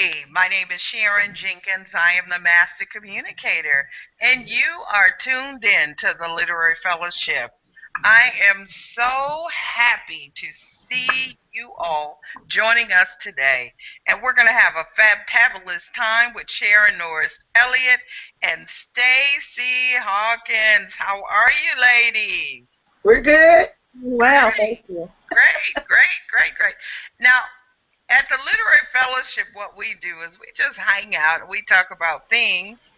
Hey, my name is Sharon Jenkins. I am the Master Communicator, and you are tuned in to the Literary Fellowship. I am so happy to see you all joining us today, and we're going to have a fabulous time with Sharon Norris Elliott and Stacy Hawkins. How are you, ladies? We're good. Well, Great, thank you. great. Now, at the Literary Fellowship, what we do is we just hang out and we talk about things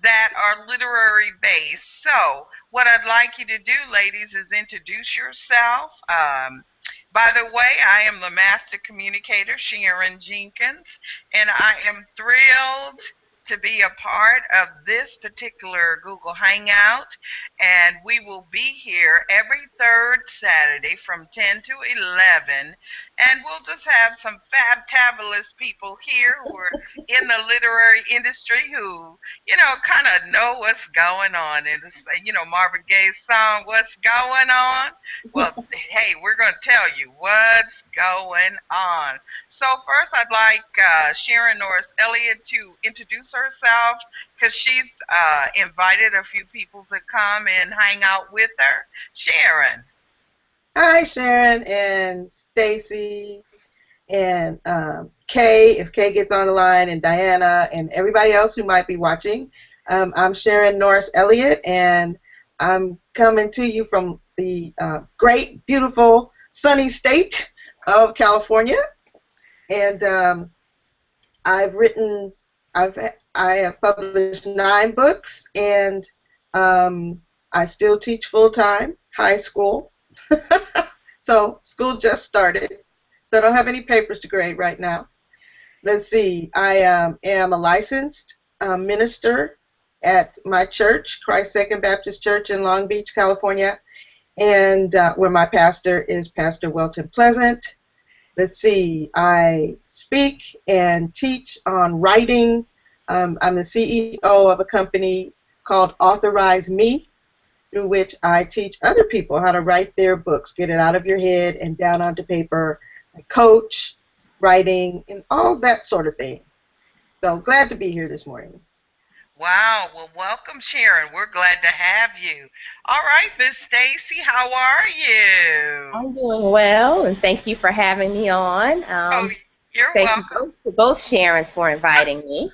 that are literary based. So, what I'd like you to do, ladies, is introduce yourself. By the way, I am the Master Communicator, Sharon Jenkins, and I am thrilled to be a part of this particular Google Hangout. And we will be here every third Saturday from 10 to 11, and we'll just have some fabulous people here who are in the literary industry who, kind of know what's going on. And it's, Marvin Gaye's song, "What's Going On?" Well, hey, we're going to tell you what's going on. So first, I'd like Sharon Norris Elliott to introduce herself because she's invited a few people to come and hang out with her. Sharon. Hi, Sharon and Stacy and Kay, if Kay gets on the line, and Diana and everybody else who might be watching. I'm Sharon Norris Elliott, and I'm coming to you from the great, beautiful, sunny state of California. And I've written, I've I have published 9 books, and I still teach full time high school. So school just started, so I don't have any papers to grade right now. Let's see. I am a licensed minister at my church, Christ Second Baptist Church in Long Beach, California, and where my pastor is Pastor Welton Pleasant. Let's see. I speak and teach on writing. I'm the CEO of a company called Authorize Me, through which I teach other people how to write their books, get it out of your head and down onto paper. I coach writing and all that sort of thing. So glad to be here this morning. Wow. Well, welcome, Sharon. We're glad to have you. All right, Miss Stacy, how are you? I'm doing well, and thank you for having me on. Oh, you're Thank you welcome. both to both Sharons for inviting me.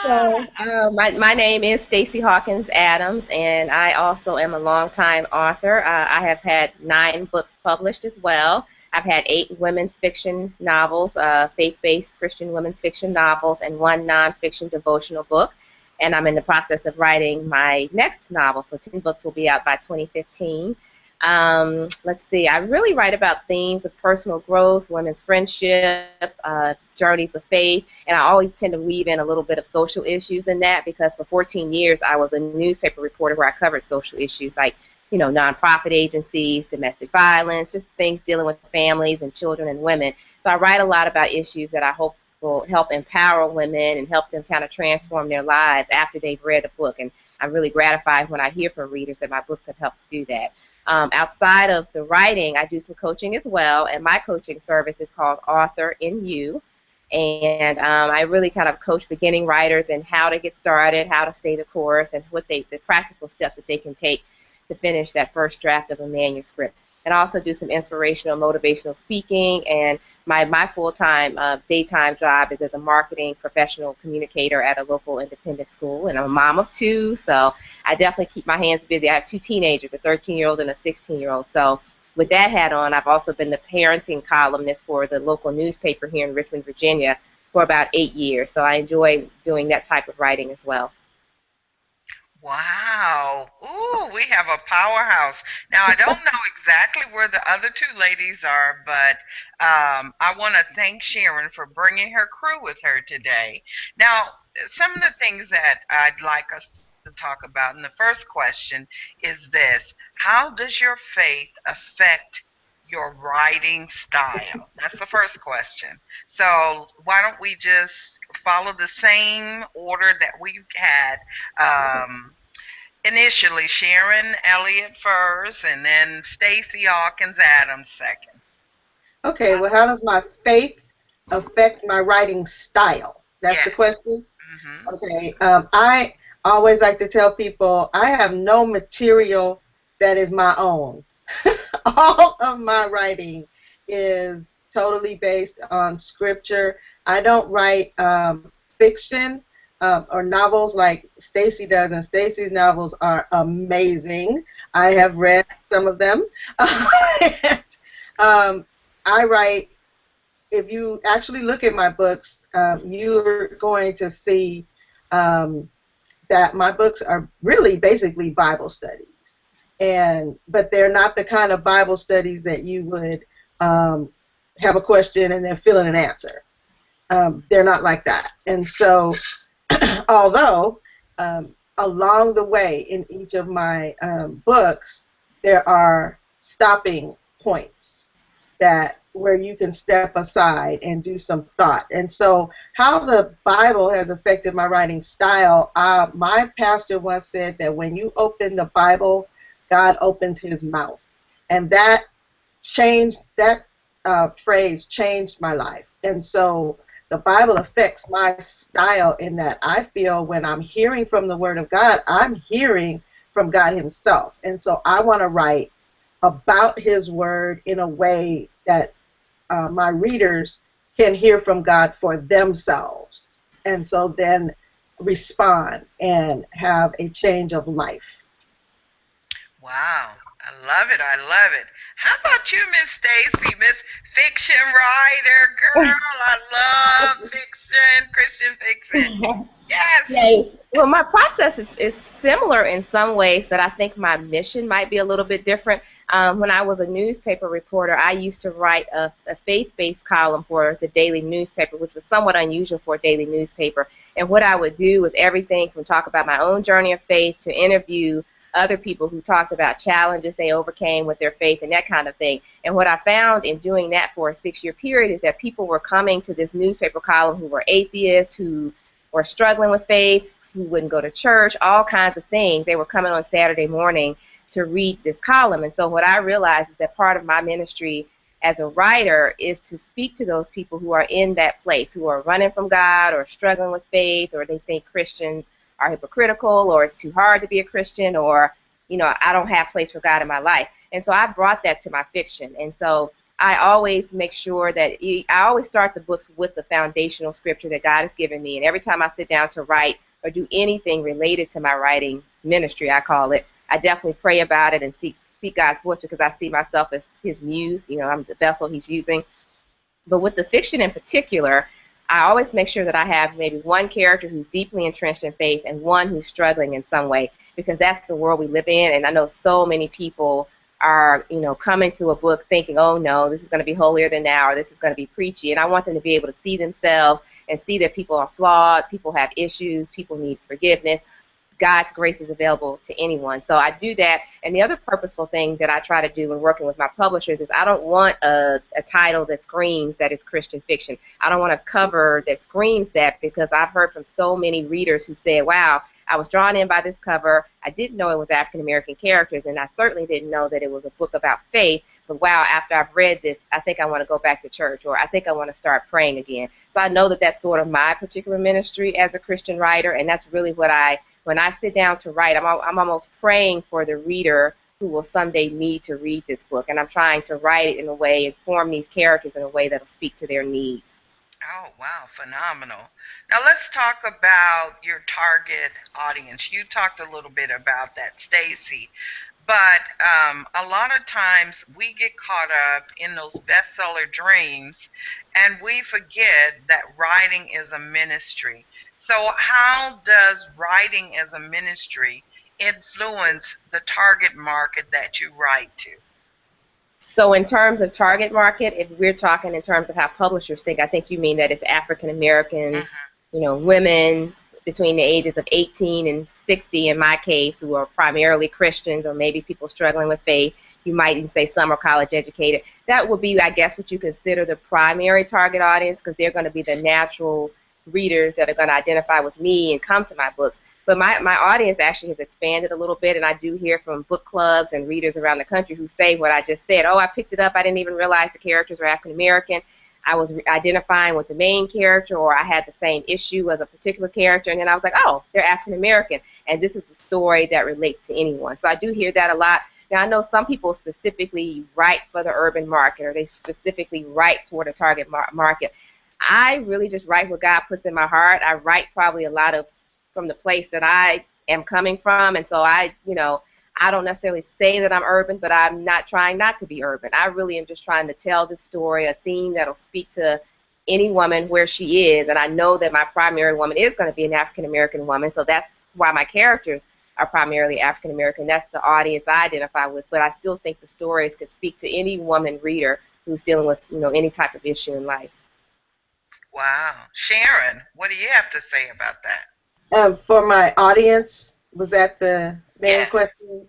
Ah, My name is Stacy Hawkins Adams, and I also am a longtime author. I have had 9 books published as well. I've had 8 women's fiction novels, faith-based Christian women's fiction novels, and 1 nonfiction devotional book. And I'm in the process of writing my next novel, so 10 books will be out by 2015. Let's see, I really write about themes of personal growth, women's friendship, journeys of faith, and I always tend to weave in a little bit of social issues in that because for 14 years I was a newspaper reporter where I covered social issues like, nonprofit agencies, domestic violence, just things dealing with families and children and women. So I write a lot about issues that I hope will help empower women and help them kind of transform their lives after they've read a book. And I'm really gratified when I hear from readers that my books have helped do that. Outside of the writing, I do some coaching as well, and my coaching service is called Author in You. And I really kind of coach beginning writers in how to get started, how to stay the course, and the practical steps that they can take to finish that first draft of a manuscript. And I also do some inspirational, motivational speaking. And my full-time, daytime job is as a marketing professional communicator at a local independent school. And I'm a mom of 2, so I definitely keep my hands busy. I have 2 teenagers, a 13-year-old and a 16-year-old. So with that hat on, I've also been the parenting columnist for the local newspaper here in Richmond, Virginia for about 8 years. So I enjoy doing that type of writing as well. wow. Ooh, we have a powerhouse. Now, I don't know exactly where the other 2 ladies are, but I want to thank Sharon for bringing her crew with her today. Now, some of the things that I'd like us to talk about, and the first question is this: how does your faith affect your writing style? That's the first question. So, why don't we just follow the same order that we've had? Initially, Sharon Elliott first, and then Stacy Hawkins Adams second. Okay, well, how does my faith affect my writing style? That's the Yes. question. Mm-hmm. Okay, I always like to tell people I have no material that is my own. All of my writing is totally based on scripture. I don't write fiction or novels like Stacy does, and Stacy's novels are amazing. I have read some of them. And, I write, if you actually look at my books, you're going to see um, that my books are really basically Bible studies, but they're not the kind of Bible studies that you would um, have a question and then fill in an answer. They're not like that, and so although along the way in each of my books there are stopping points that where you can step aside and do some thought. And so how the Bible has affected my writing style, my pastor once said that when you open the Bible, God opens his mouth. And that changed, that phrase changed my life. And so the Bible affects my style in that I feel when I'm hearing from the Word of God, I'm hearing from God himself. And so I want to write about his Word in a way that my readers can hear from God for themselves, and so then respond and have a change of life. Wow. I love it. I love it. How about you, Miss Stacy, Miss Fiction Writer? Girl, I love fiction, Christian fiction. Yes. Yeah. Well, my process is similar in some ways, but I think my mission might be a little bit different. When I was a newspaper reporter, I used to write a faith-based column for the daily newspaper, which was somewhat unusual for a daily newspaper. And what I would do was everything from talk about my own journey of faith to interview other people who talked about challenges they overcame with their faith and that kind of thing. And what I found in doing that for a 6-year period is that people were coming to this newspaper column who were atheists, who were struggling with faith, who wouldn't go to church, all kinds of things. They were coming on Saturday morning to read this column. And so what I realized is that part of my ministry as a writer is to speak to those people who are in that place, who are running from God or struggling with faith, or they think Christians are hypocritical, or it's too hard to be a Christian, or, I don't have place for God in my life. And so I brought that to my fiction. And so I always make sure that I always start the books with the foundational scripture that God has given me. And every time I sit down to write or do anything related to my writing ministry, I call it, I definitely pray about it and seek God's voice, because I see myself as his muse. I'm the vessel he's using. But with the fiction in particular, I always make sure that I have maybe one character who's deeply entrenched in faith and one who's struggling in some way, because that's the world we live in. And I know so many people are, coming to a book thinking, oh no, this is going to be holier than thou, or this is going to be preachy. And I want them to be able to see themselves and see that people are flawed, people have issues, people need forgiveness. God's grace is available to anyone. So I do that. And the other purposeful thing that I try to do when working with my publishers is I don't want a title that screams that it's Christian fiction. I don't want a cover that screams that, because I've heard from so many readers who said, wow, I was drawn in by this cover. I didn't know it was African American characters, and I certainly didn't know that it was a book about faith. But wow, after I've read this, I think I want to go back to church, or I think I want to start praying again. So I know that that's sort of my particular ministry as a Christian writer, and that's really what when I sit down to write, I'm almost praying for the reader who will someday need to read this book. And I'm trying to write it in a way, inform these characters in a way that will speak to their needs. Oh, wow, phenomenal. Now let's talk about your target audience. You talked a little bit about that, Stacy. But a lot of times we get caught up in those bestseller dreams and we forget that writing is a ministry. So how does writing as a ministry influence the target market that you write to? So in terms of target market, if we're talking in terms of how publishers think, I think you mean that it's African American, women between the ages of 18 and 60 in my case, who are primarily Christians, or maybe people struggling with faith. You might even say some are college educated. That would be, I guess, what you consider the primary target audience, because they're going to be the natural readers that are going to identify with me and come to my books. But my audience actually has expanded a little bit, and I do hear from book clubs and readers around the country who say what I just said. Oh, I picked it up. I didn't even realize the characters were African American. I was identifying with the main character, or I had the same issue as a particular character, and then I was like, oh, they're African American, and this is a story that relates to anyone. So I do hear that a lot. Now, I know some people specifically write for the urban market, or they specifically write toward a target market. I really just write what God puts in my heart. I write probably a lot of from the place that I am coming from, and so I don't necessarily say that I'm urban, but I'm not trying not to be urban. I really am just trying to tell this story, a theme that'll speak to any woman where she is, and I know that my primary woman is going to be an African-American woman, so that's why my characters are primarily African-American. That's the audience I identify with, but I still think the stories could speak to any woman reader who's dealing with any type of issue in life. Wow. Sharon, what do you have to say about that? For my audience, was that the main question?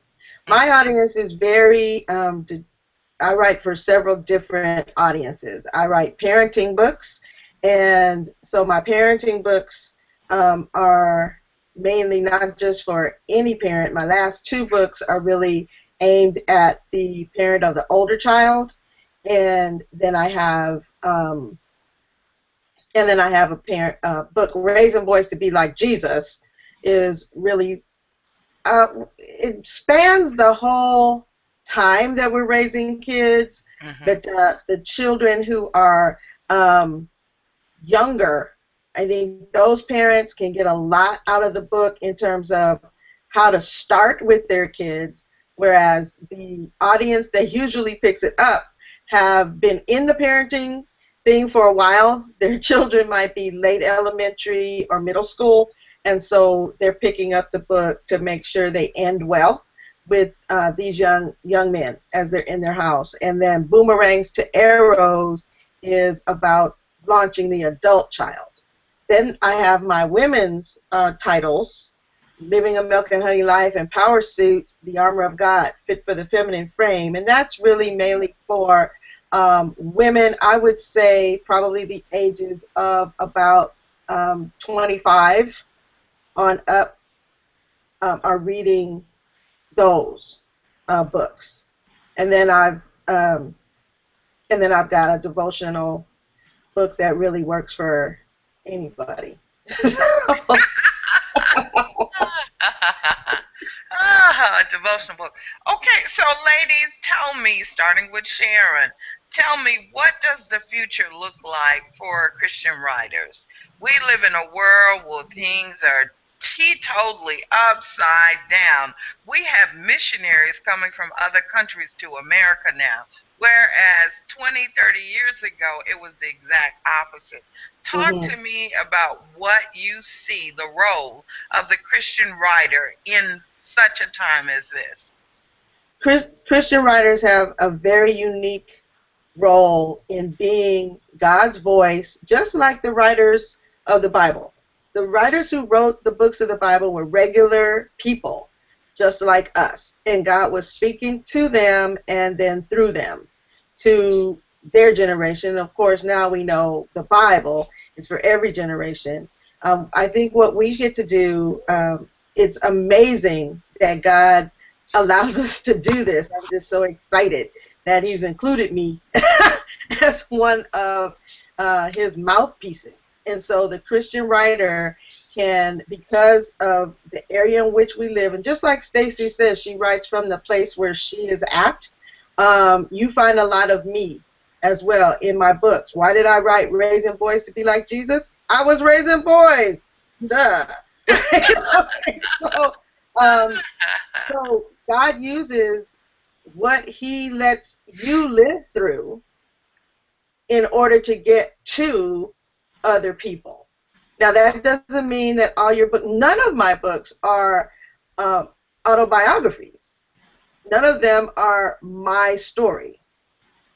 My audience is very, I write for several different audiences. I write parenting books, and so my parenting books are mainly not just for any parent. My last 2 books are really aimed at the parent of the older child, and then I have a parent book, Raising Boys to Be Like Jesus, is really, it spans the whole time that we're raising kids, but the children who are younger, I think those parents can get a lot out of the book in terms of how to start with their kids, whereas the audience that usually picks it up have been in the parenting thing for a while. Their children might be late elementary or middle school, and so they're picking up the book to make sure they end well with these young men as they're in their house. And then Boomerangs to Arrows is about launching the adult child. Then I have my women's titles, Living a Milk and Honey Life and Power Suit, The Armor of God, Fit for the Feminine Frame. And that's really mainly for women, I would say probably the ages of about 25 on up are reading those books. And then I've got a devotional book that really works for anybody. Devotional book. Okay, so ladies, tell me, starting with Sharon, tell me, what does the future look like for Christian writers? We live in a world where things are teetotally upside down. We have missionaries coming from other countries to America now, whereas 20, 30 years ago, it was the exact opposite. Talk to me about what you see the role of the Christian writer in such a time as this. Christian writers have a very unique role in being God's voice, just like the writers of the Bible. The writers who wrote the books of the Bible were regular people, just like us, and God was speaking to them and then through them to their generation. Of course, now we know the Bible is for every generation. I think what we get to do, it's amazing that God allows us to do this. I'm just so excited that He's included me as one of His mouthpieces. And so the Christian writer can, because of the area in which we live, and just like Stacy says, she writes from the place where she is at, you find a lot of me as well in my books. Why did I write Raising Boys to Be Like Jesus? I was raising boys. Duh. Okay, so God uses what He lets you live through in order to get to other people. Now, that doesn't mean that all your books, none of my books are autobiographies. None of them are my story.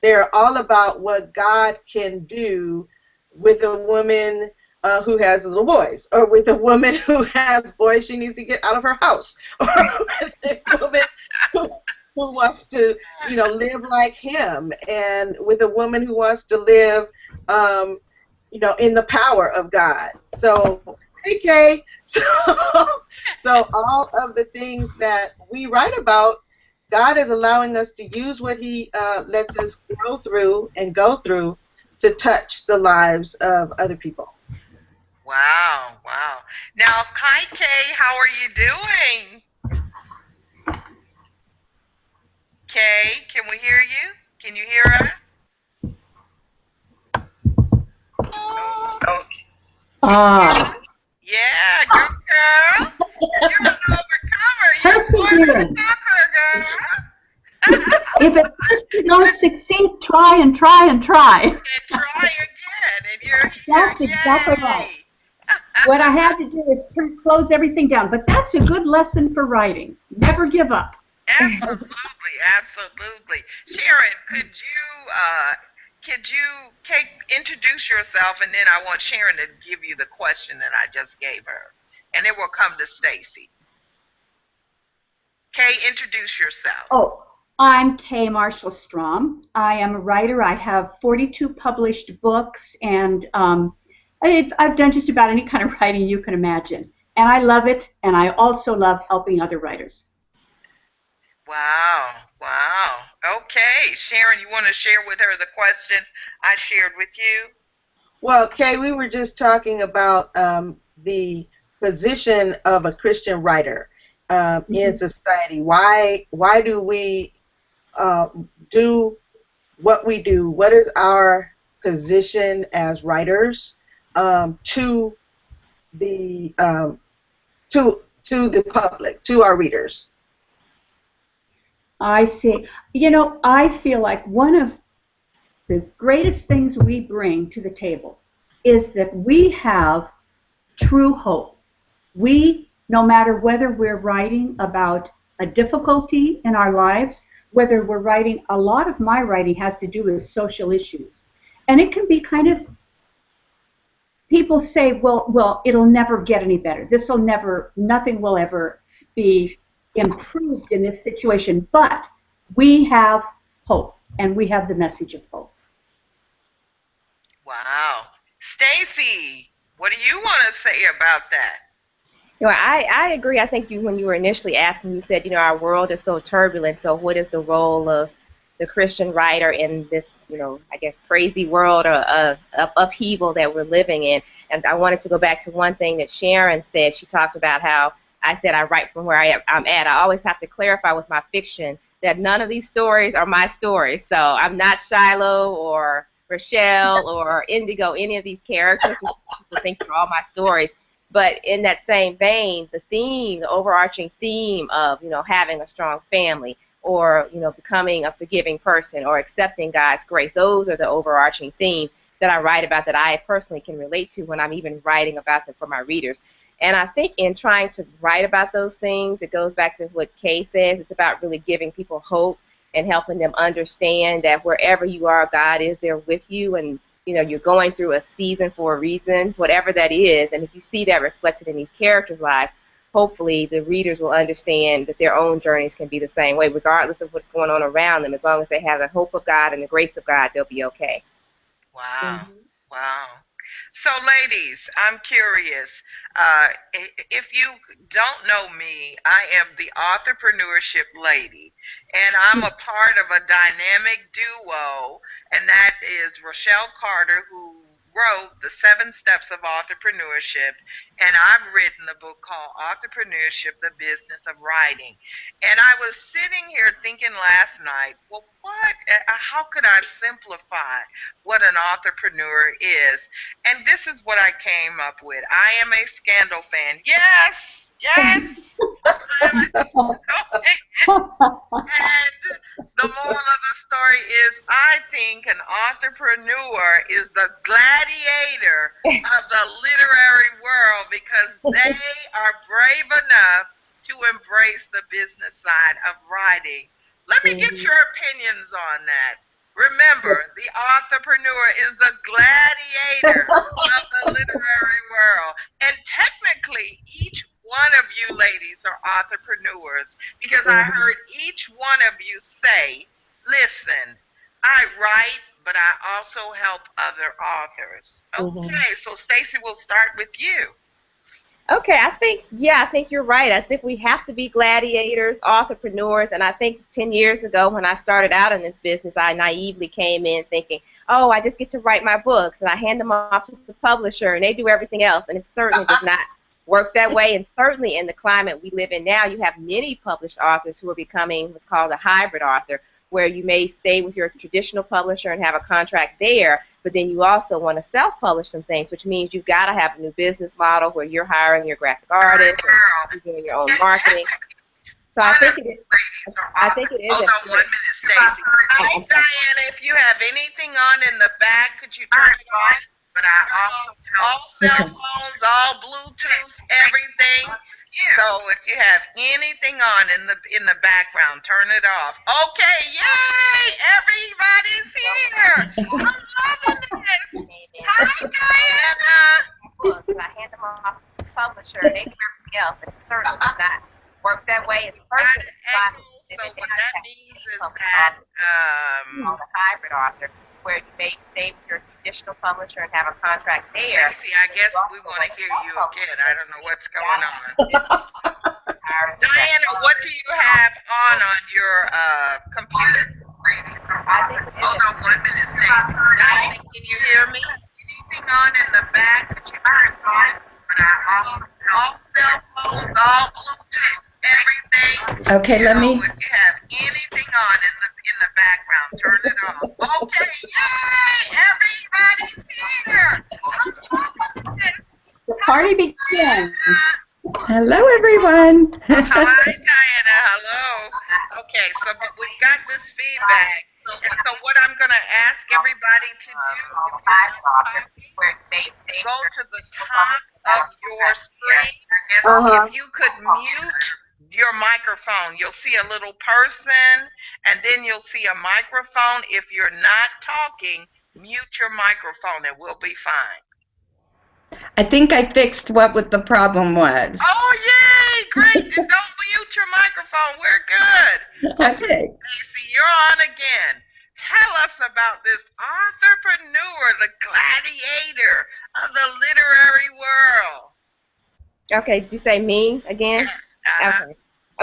They're all about what God can do with a woman who has little boys, or with a woman who has boys she needs to get out of her house, or with a woman who wants to, live like Him, and with a woman who wants to live, in the power of God. So Hey, Kay. So all of the things that we write about, God is allowing us to use what He lets us grow through and go through to touch the lives of other people. Wow, wow. Now, hi Kay, how are you doing? Kay, can we hear you? Can you hear us? Oh, okay. Yeah, good girl. You're an overcomer. You're more than a Persevering. conqueror, girl. If at first you don't succeed, try and try and try. And try again, and you're That's here. exactly right. Yay! What I had to do is close everything down. But that's a good lesson for writing. Never give up. Absolutely, absolutely. Sharon, could you introduce yourself, and then I want Sharon to give you the question that I just gave her, and then we'll come to Stacy. Kay, introduce yourself. Oh, I'm Kay Marshall Strom. I am a writer. I have 42 published books, and I've done just about any kind of writing you can imagine. And I love it, and I also love helping other writers. Wow, wow. Okay, Sharon, you want to share with her the question I shared with you? Well, Kay, we were just talking about the position of a Christian writer in society. Why do we do what we do? What is our position as writers to the public, to our readers? I see. You know, I feel like one of the greatest things we bring to the table is that we have true hope. We, no matter whether we're writing about a difficulty in our lives, whether we're writing, a lot of my writing has to do with social issues. And it can be kind of, people say, well, it'll never get any better. Nothing will ever be improved in this situation. But we have hope, and we have the message of hope. Wow. Stacy, what do you want to say about that? You know, I agree. I think when you were initially asking, you said, our world is so turbulent. So what is the role of the Christian writer in this, I guess, crazy world of upheaval that we're living in? And I wanted to go back to one thing that Sharon said. She talked about how I said I write from where I'm at. I always have to clarify with my fiction that none of these stories are my stories. So I'm not Shiloh or Rochelle or Indigo, any of these characters. People think they're all my stories. But in that same vein, the overarching theme of, having a strong family or, becoming a forgiving person or accepting God's grace, those are the overarching themes that I write about that I personally can relate to when I'm even writing about them for my readers. And I think in trying to write about those things, it goes back to what Kay says. It's about really giving people hope and helping them understand that wherever you are, God is there with you, and you're going through a season for a reason, whatever that is. And if you see that reflected in these characters' lives, hopefully the readers will understand that their own journeys can be the same way, regardless of what's going on around them. As long as they have the hope of God and the grace of God, they'll be okay. Wow, wow. So, ladies, I'm curious. If you don't know me, I am the Authorpreneurship Lady, and I'm a part of a dynamic duo, and that is Rochelle Carter, who wrote The 7 Steps of Authorpreneurship, and I've written a book called Authorpreneurship, The Business of Writing. And I was sitting here thinking last night, well, how could I simplify what an authorpreneur is? And this is what I came up with. I am a Scandal fan. Yes, yes. And the moral of the story is I think an authorpreneur is the gladiator of the literary world because they are brave enough to embrace the business side of writing. Let me get your opinions on that. Remember, the authorpreneur is the gladiator of the literary world. And technically, each one of you ladies are authorpreneurs because I heard each one of you say, listen, I write, but I also help other authors. Okay, so Stacy, we'll start with you. Okay, I think you're right. I think we have to be gladiators, entrepreneurs, and I think 10 years ago when I started out in this business, I naively came in thinking, oh, I just get to write my books and I hand them off to the publisher and they do everything else, and it certainly does not work that way. And certainly in the climate we live in now, you have many published authors who are becoming what's called a hybrid author, where you may stay with your traditional publisher and have a contract there, but then you also want to self-publish some things, which means you've got to have a new business model where you're hiring your graphic artist, or you're doing your own marketing. So I think it is. I think it is. Hold on 1 minute, Stacy. Hi, Diana. If you have anything on in the back, could you turn it on? But I also all cell phones, all Bluetooth, everything. So if you have anything on in the background, turn it off. Okay, yay! Everybody's here. I'm loving this. Hi, Diana. Books, and I hand them off to the publisher, and they do everything else. And it certainly does not work that way. It's perfect. So what that means is that called a hybrid author, where you may stay with your traditional publisher and have a contract there. See, I guess we want to hear you again. I don't know what's going on. Diana, what do you have on your computer? Hold on 1 minute, Stacy. Diana, can you hear me? Anything on in the back that you turn on? All cell phones, all Bluetooth, everything. Okay, let me. If you have anything on in the background, turn it off. Okay, yay! Everybody's here. The party begins. Hello, everyone. Hi, Diana. Hello. Okay, so but we've got this feedback. And so what I'm going to ask everybody to do, go to the top of your screen. If you could mute your microphone, you'll see a little person, and then you'll see a microphone. If you're not talking, mute your microphone and we'll be fine. I think I fixed what the problem was. Oh, yay! Great. Don't mute your microphone. We're good. Okay. Stacey, you're on again. Tell us about this entrepreneur, the gladiator of the literary world. Okay, did you say me again? Okay.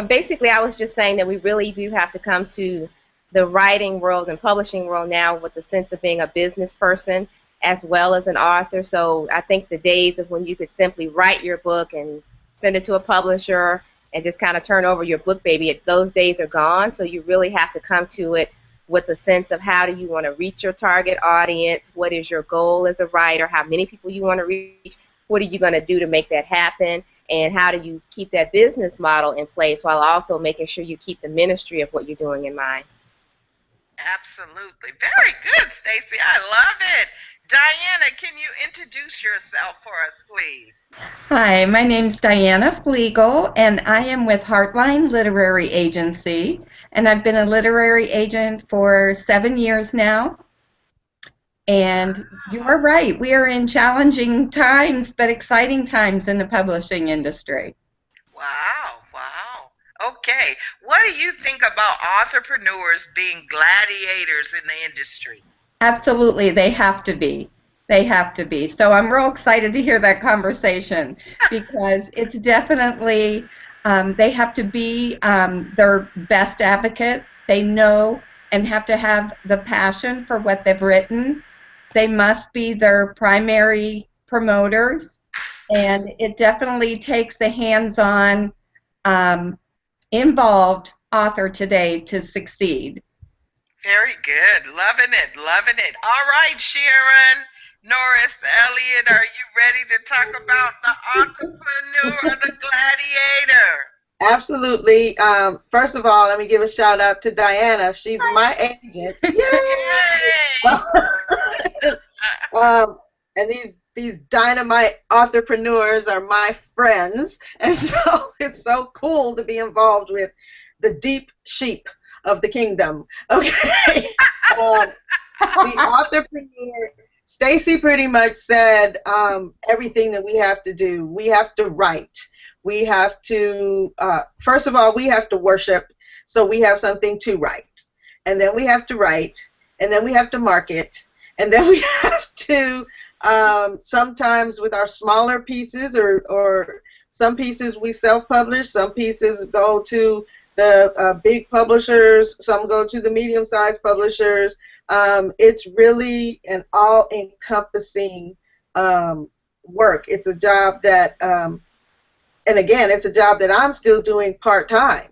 Basically, I was just saying that we really do have to come to the writing world and publishing world now with the sense of being a business person as well as an author. So I think the days of when you could simply write your book and send it to a publisher and just kind of turn over your book baby, those days are gone. So you really have to come to it with a sense of how do you want to reach your target audience, what is your goal as a writer, how many people you want to reach, what are you going to do to make that happen, and how do you keep that business model in place while also making sure you keep the ministry of what you're doing in mind. Absolutely. Very good, Stacey. I love it. Diana, can you introduce yourself for us, please? Hi, my name's Diana Flegel, and I am with Heartline Literary Agency, and I've been a literary agent for 7 years now. And you are right, we are in challenging times, but exciting times in the publishing industry. Wow, wow. Okay, what do you think about entrepreneurs being gladiators in the industry? Absolutely, they have to be. They have to be. So I'm real excited to hear that conversation because it's definitely, they have to be their best advocate. They know and have to have the passion for what they've written. They must be their primary promoters. And it definitely takes a hands-on, involved author today to succeed. Very good. Loving it. Loving it. All right, Sharon, Norris, Elliott, are you ready to talk about the entrepreneur, the gladiator? Absolutely. First of all, let me give a shout out to Diana. She's my agent. Yay! And these dynamite entrepreneurs are my friends, and so it's so cool to be involved with the deep sheep of the kingdom. Okay. The entrepreneur, Stacey pretty much said everything that we have to do. We have to write. We have to, first of all, we have to worship, so we have something to write. And then we have to write, and then we have to market, and then we have to, sometimes with our smaller pieces or Some pieces we self-publish, some pieces go to the big publishers, some go to the medium-sized publishers. It's really an all-encompassing work. It's a job that, and again, it's a job that I'm still doing part-time.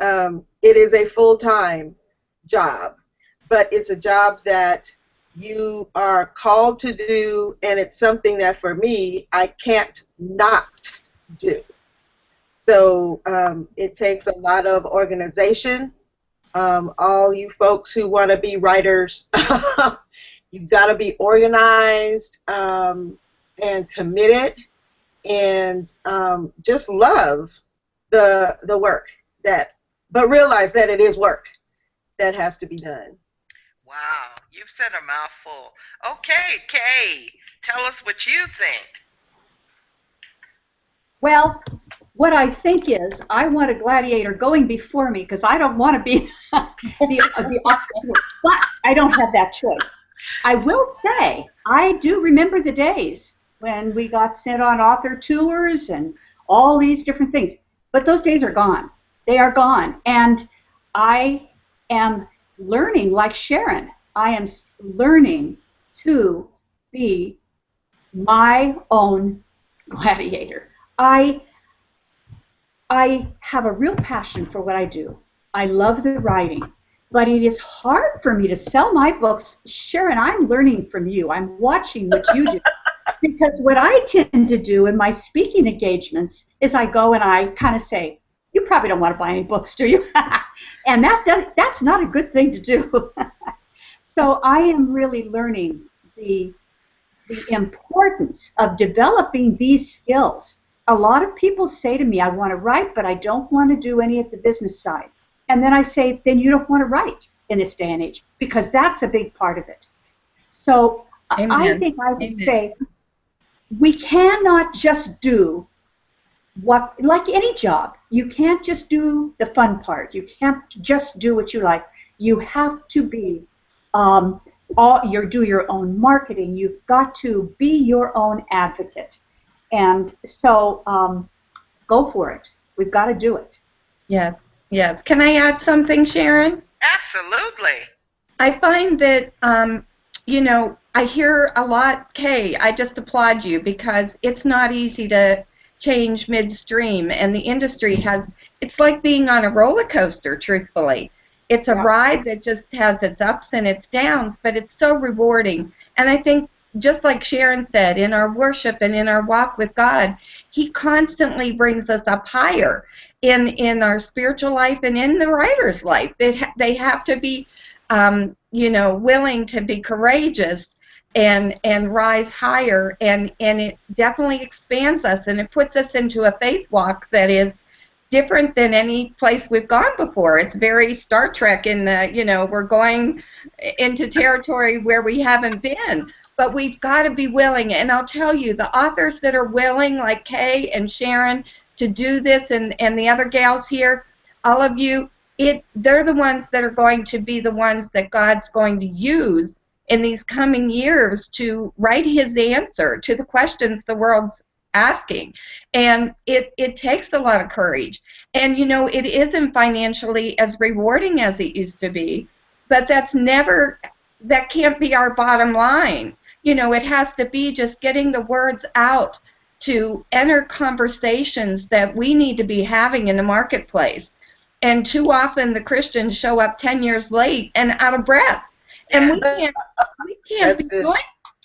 It is a full-time job, but it's a job that you are called to do, and it's something that for me I can't not do. So it takes a lot of organization. All you folks who want to be writers, you've got to be organized and committed, and just love the work but realize that it is work that has to be done. Wow, you've said a mouthful. Okay, Kay, tell us what you think. Well, what I think is I want a gladiator going before me because I don't want to be the author, but I don't have that choice. I will say I do remember the days when we got sent on author tours and all these different things, but those days are gone. They are gone, and I am learning, like Sharon, I am learning to be my own gladiator. I have a real passion for what I do. I love the writing, but it is hard for me to sell my books. Sharon, I'm learning from you. I'm watching what you do. Because what I tend to do in my speaking engagements is I go and I kind of say, you probably don't want to buy any books, do you? And that's not a good thing to do. So I am really learning the importance of developing these skills. A lot of people say to me, I want to write, but I don't want to do any of the business side. And then I say, then you don't want to write in this day and age, because that's a big part of it. So Amen. I think I would say we cannot just do like any job. You can't just do the fun part. You can't just do what you like. You have to be do your own marketing. You've got to be your own advocate. And so go for it. We've got to do it. Yes, yes. Can I add something, Sharon? Absolutely. I find that, I hear a lot, Kay, I just applaud you because it's not easy to change midstream, and the industry it's like being on a roller coaster, truthfully. It's a ride that just has its ups and its downs, but it's so rewarding. And I think, just like Sharon said, in our worship and in our walk with God, He constantly brings us up higher in our spiritual life and in the writer's life. They have to be, willing to be courageous and rise higher, and it definitely expands us, and it puts us into a faith walk that is different than any place we've gone before. It's very Star Trek in the, we're going into territory where we haven't been. But we've got to be willing, and I'll tell you, the authors that are willing, like Kay and Sharon, to do this, and the other gals here, all of you, they're the ones that are going to be the ones that God's going to use in these coming years to write His answer to the questions the world's asking. And it takes a lot of courage. And, it isn't financially as rewarding as it used to be, but that can't be our bottom line. It has to be just getting the words out to enter conversations that we need to be having in the marketplace. And too often the Christians show up 10 years late and out of breath. And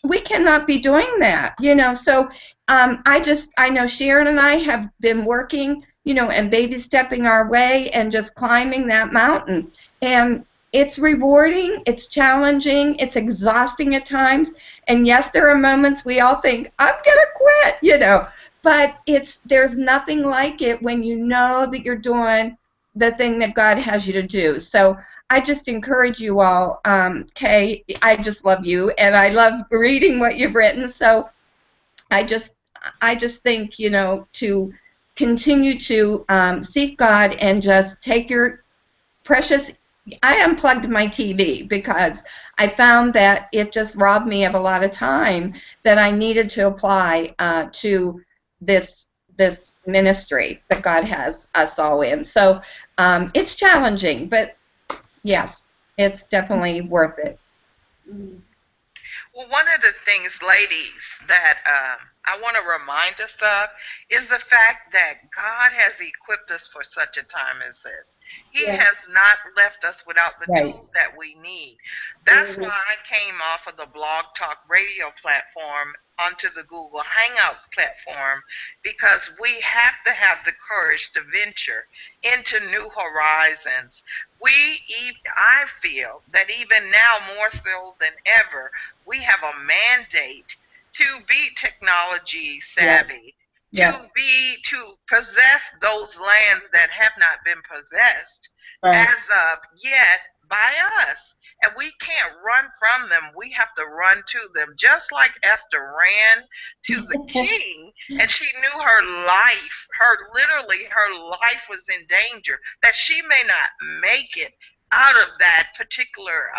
we cannot be doing that, So I know Sharon and I have been working, and baby stepping our way and just climbing that mountain. And it's rewarding, it's challenging, it's exhausting at times. And yes, there are moments we all think, I'm going to quit, But there's nothing like it when you know that you're doing the thing that God has you to do. So I just encourage you all, Kay, I just love you, and I love reading what you've written. So I just think, to continue to seek God and just take your precious. I unplugged my TV because I found that it just robbed me of a lot of time that I needed to apply to this this ministry that God has us all in. So it's challenging, but yes, it's definitely worth it. Well, one of the things, ladies, that I want to remind us of is the fact that God has equipped us for such a time as this. He has not left us without the tools that we need. That's why I came off of the Blog Talk Radio platform onto the Google Hangout platform, because we have to have the courage to venture into new horizons. I feel that even now more so than ever, we have a mandate to be technology savvy, to possess those lands that have not been possessed as of yet by us. And we can't run from them. We have to run to them. Just like Esther ran to the king, and she knew her life, literally her life was in danger, that she may not make it out of that particular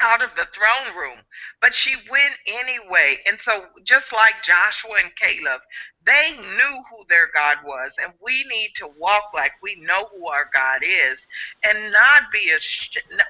out of the throne room, but she went anyway. And so just like Joshua and Caleb, they knew who their God was, and we need to walk like we know who our God is, and not be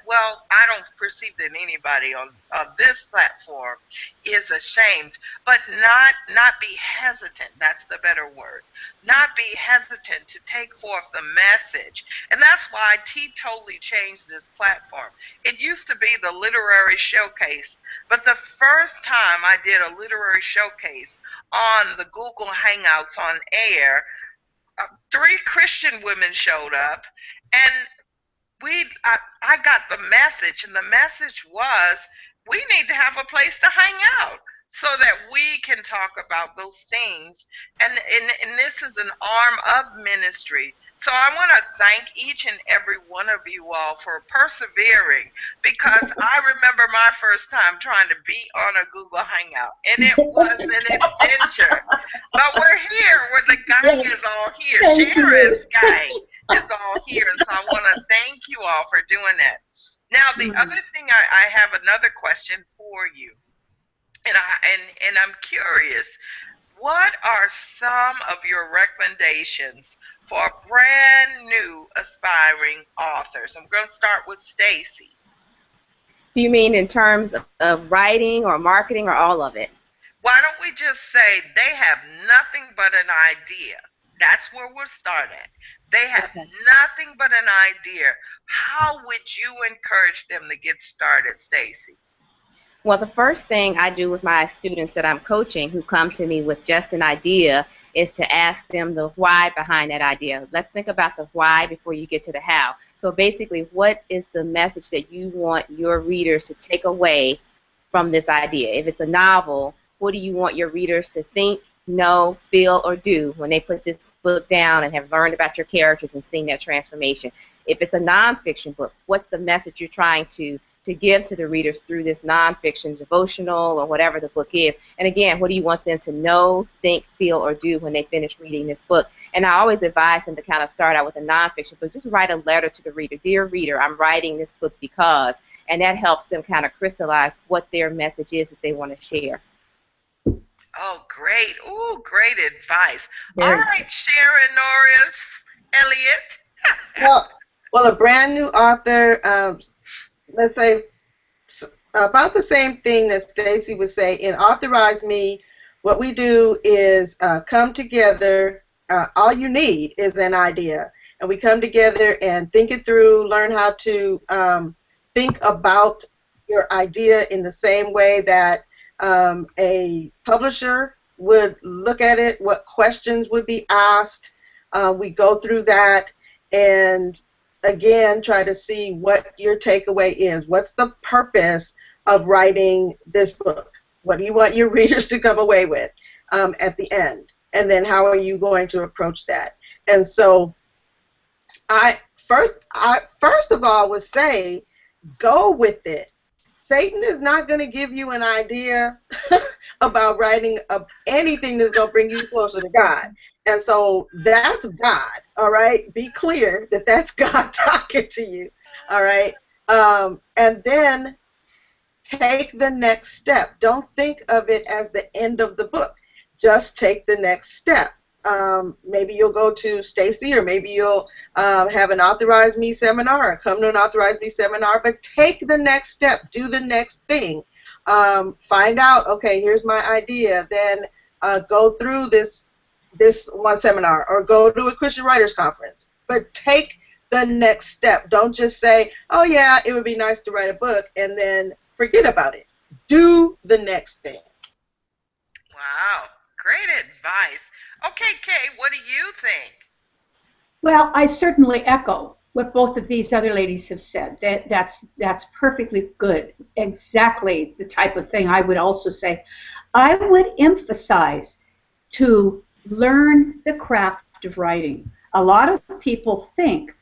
well, I don't perceive that anybody on this platform is ashamed, but not be hesitant. That's the better word. Not be hesitant to take forth the message. And that's why T totally changed this platform. It used to be the literary showcase, but the first time I did a literary showcase on the Google Hangouts on air, 3 Christian women showed up, and I got the message, and the message was, we need to have a place to hang out so that we can talk about those things. And this is an arm of ministry. So I want to thank each and every one of you all for persevering, because I remember my first time trying to be on a Google Hangout, and it was an adventure. But we're here, where the gang is all here. Sharon's gang is all here, and so I want to thank you all for doing that. Now, the other thing, I have another question for you, and I'm curious. What are some of your recommendations for brand new aspiring authors? I'm going to start with Stacy. Do you mean in terms of writing or marketing or all of it? Why don't we just say they have nothing but an idea? That's where we'll start at. They have nothing but an idea. How would you encourage them to get started, Stacy? Well, the first thing I do with my students that I'm coaching who come to me with just an idea is to ask them the why behind that idea. Let's think about the why before you get to the how. So basically, what is the message that you want your readers to take away from this idea? If it's a novel, what do you want your readers to think, know, feel, or do when they put this book down and have learned about your characters and seen that transformation? If it's a nonfiction book, what's the message you're trying to give to the readers through this nonfiction devotional or whatever the book is? And again, what do you want them to know, think, feel, or do when they finish reading this book? And I always advise them to kind of start out with a nonfiction book. Just write a letter to the reader. Dear reader, I'm writing this book because, and that helps them kind of crystallize what their message is that they want to share. Oh, great. Ooh, great advice. All right, Sharon Norris Elliott. well, a brand new author, let's say about the same thing that Stacy would say. In Authorize Me, what we do is come together. All you need is an idea, and we come together and think it through, learn how to think about your idea in the same way that a publisher would look at it, what questions would be asked. We go through that and again try to see what your takeaway is. What's the purpose of writing this book? What do you want your readers to come away with at the end? And then how are you going to approach that? And so I first of all would say, go with it. Satan is not going to give you an idea about writing anything that's going to bring you closer to God. And so that's God, all right? Be clear that that's God talking to you, all right? And then take the next step. Don't think of it as the end of the book. Just take the next step. maybe you'll go to Stacy, or maybe you'll have an Authorize Me seminar, or come to an Authorize Me seminar, but take the next step, do the next thing. Find out, okay, here's my idea, then go through this one seminar, or go to a Christian Writers Conference, but take the next step. Don't just say, oh yeah, it would be nice to write a book, and then forget about it. Do the next thing. Wow, great advice. Okay, Kay, what do you think? Well, I certainly echo what both of these other ladies have said. That's perfectly good. Exactly the type of thing I would also say. I would emphasize to learn the craft of writing. A lot of people think,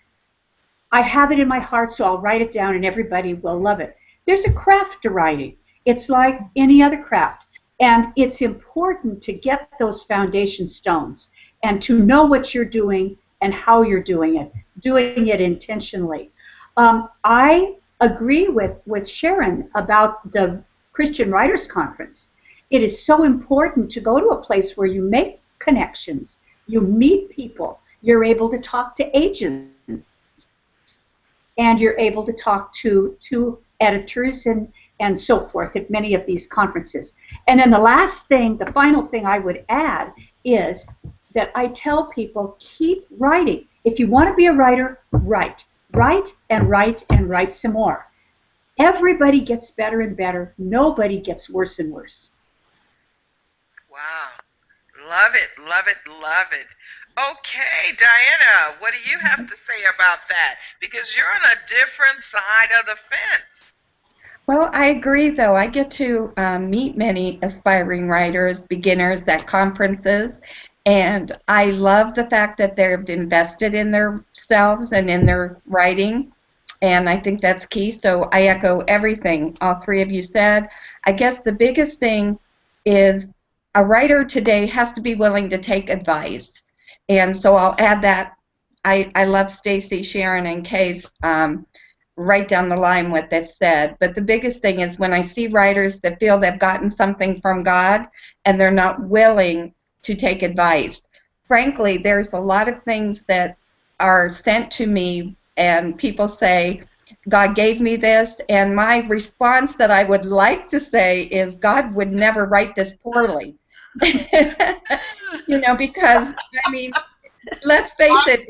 I have it in my heart, so I'll write it down and everybody will love it. There's a craft to writing. It's like any other craft. And it's important to get those foundation stones and to know what you're doing and how you're doing it intentionally. I agree with Sharon about the Christian Writers Conference. It is so important to go to a place where you make connections, you meet people, you're able to talk to agents, and you're able to talk to editors and so forth at many of these conferences. And then the last thing, the final thing I would add is that I tell people, keep writing. If you want to be a writer, write. Write and write and write some more. Everybody gets better and better. Nobody gets worse and worse. Wow. Love it, love it, love it. Okay, Diana, what do you have to say about that? Because you're on a different side of the fence. Well, I agree, though. I get to meet many aspiring writers, beginners at conferences, and I love the fact that they've invested in themselves and in their writing, and I think that's key. So I echo everything all three of you said. I guess the biggest thing is a writer today has to be willing to take advice, and so I'll add that. I love Stacy, Sharon, and Kay's right down the line what they've said. But the biggest thing is when I see writers that feel they've gotten something from God and they're not willing to take advice. Frankly, there's a lot of things that are sent to me and people say, God gave me this, and my response that I would like to say is, God would never write this poorly. You know, because, I mean, let's face it,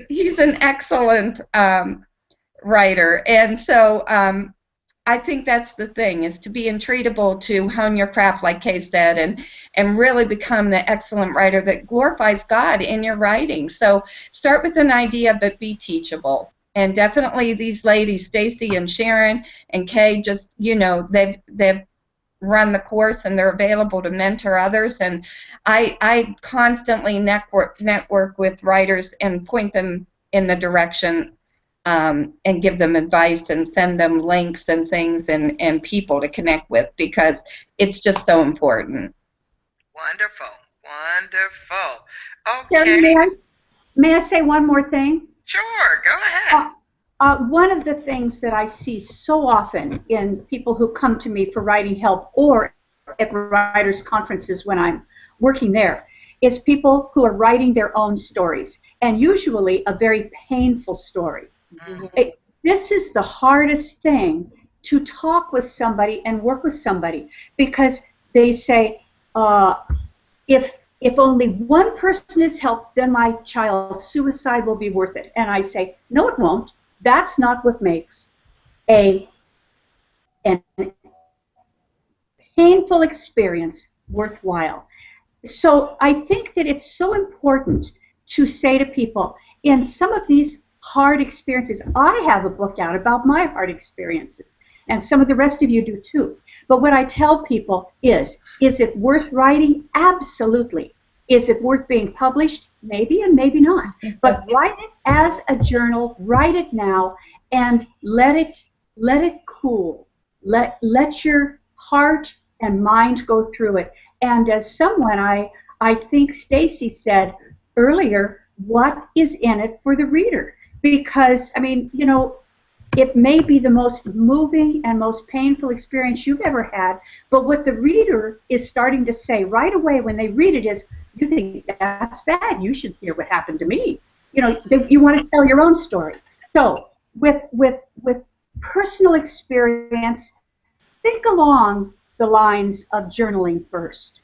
he's an excellent writer, and so I think that's the thing, is to be intriguable, to hone your craft, like Kay said, and really become the excellent writer that glorifies God in your writing. So start with an idea, but be teachable. And definitely these ladies, Stacy and Sharon and Kay, just, you know, they've run the course and they're available to mentor others, and I constantly network with writers and point them in the direction and give them advice and send them links and things and people to connect with, because it's just so important. Wonderful, wonderful. Okay. Jen, may I say one more thing? Sure, go ahead. One of the things that I see so often in people who come to me for writing help or at writers' conferences when I'm working there is people who are writing their own stories, and usually a very painful story. Mm-hmm. This is the hardest thing, to talk with somebody and work with somebody, because they say, if only one person is helped, then my child's suicide will be worth it. And I say, no, it won't. That's not what makes an painful experience worthwhile. So I think that it's so important to say to people, in some of these hard experiences, I have a book out about my hard experiences, and some of the rest of you do too. But what I tell people is it worth writing? Absolutely. Is it worth being published? Maybe and maybe not. But write it as a journal, write it now, and let it cool. Let your heart and mind go through it. And as someone, I think Stacy said earlier, what is in it for the reader? Because, I mean, you know, it may be the most moving and most painful experience you've ever had, but what the reader is starting to say right away when they read it is, you think that's bad, you should hear what happened to me. You know, you want to tell your own story. So with personal experience, think along the lines of journaling first.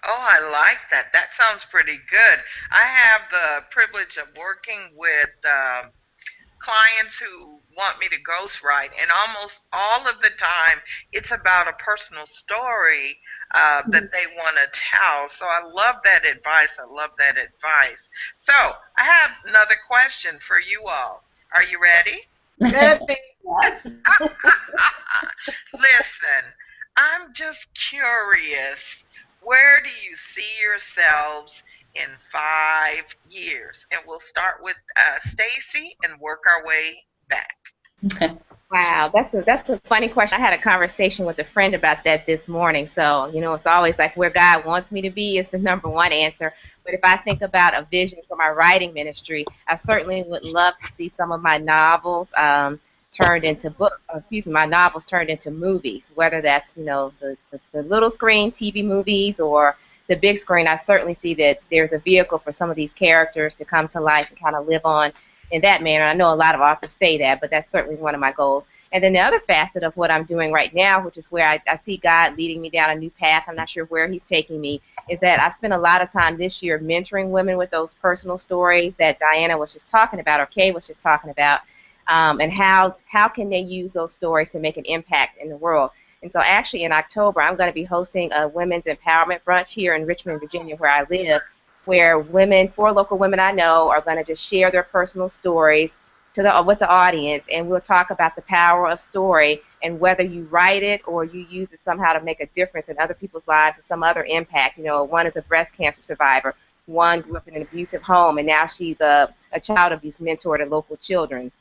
Oh, I like that. That sounds pretty good. I have the privilege of working with clients who want me to ghostwrite, and almost all of the time it's about a personal story that they want to tell. So I love that advice. I love that advice. So I have another question for you all. Are you ready? Yes. Listen, I'm just curious. Where do you see yourselves in 5 years? And we'll start with Stacy and work our way back. Wow, that's a funny question. I had a conversation with a friend about that this morning. So, you know, it's always like where God wants me to be is the number one answer. But if I think about a vision for my writing ministry, I certainly would love to see some of my novels turned into my novels turned into movies, whether that's, you know, the little screen TV movies or the big screen. I certainly see that there's a vehicle for some of these characters to come to life and kind of live on in that manner. I know a lot of authors say that, but that's certainly one of my goals. And then the other facet of what I'm doing right now, which is where I see God leading me down a new path, I'm not sure where he's taking me, is that I spent a lot of time this year mentoring women with those personal stories that Diana was just talking about, or Kay was just talking about, and how can they use those stories to make an impact in the world. And so actually in October, I'm going to be hosting a women's empowerment brunch here in Richmond, Virginia, where I live, where 4 local women I know are going to just share their personal stories with the audience, and we'll talk about the power of story and whether you write it or you use it somehow to make a difference in other people's lives or some other impact. You know, one is a breast cancer survivor, one grew up in an abusive home, and now she's a child abuse mentor to local children.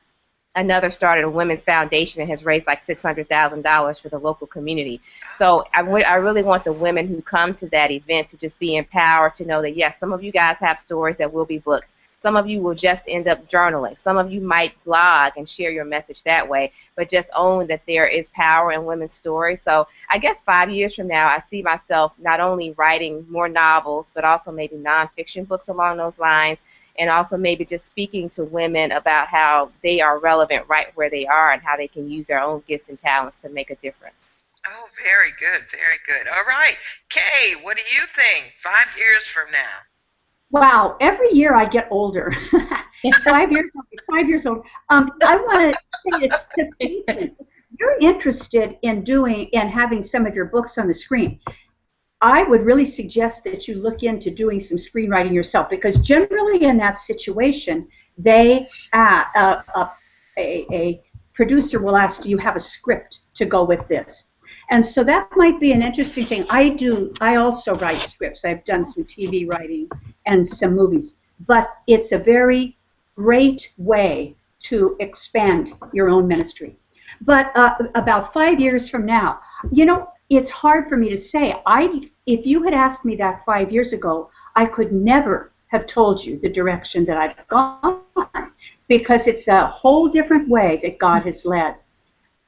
Another started a women's foundation and has raised like $600,000 for the local community. So I really want the women who come to that event to just be empowered to know that, yes, some of you guys have stories that will be books. Some of you will just end up journaling. Some of you might blog and share your message that way, but just own that there is power in women's stories. So I guess 5 years from now, I see myself not only writing more novels, but also maybe nonfiction books along those lines, and also maybe just speaking to women about how they are relevant right where they are and how they can use their own gifts and talents to make a difference. Oh, very good, very good. All right, Kay, what do you think 5 years from now? Wow, every year I get older. 5 years, 5 years old. I want to say to Stacey, you're interested in having some of your books on the screen. I would really suggest that you look into doing some screenwriting yourself, because generally in that situation, a producer will ask, do you have a script to go with this? And so that might be an interesting thing. I also write scripts. I've done some TV writing and some movies. But it's a very great way to expand your own ministry. But about 5 years from now, you know, it's hard for me to say. If you had asked me that 5 years ago, I could never have told you the direction that I've gone, because it's a whole different way that God has led.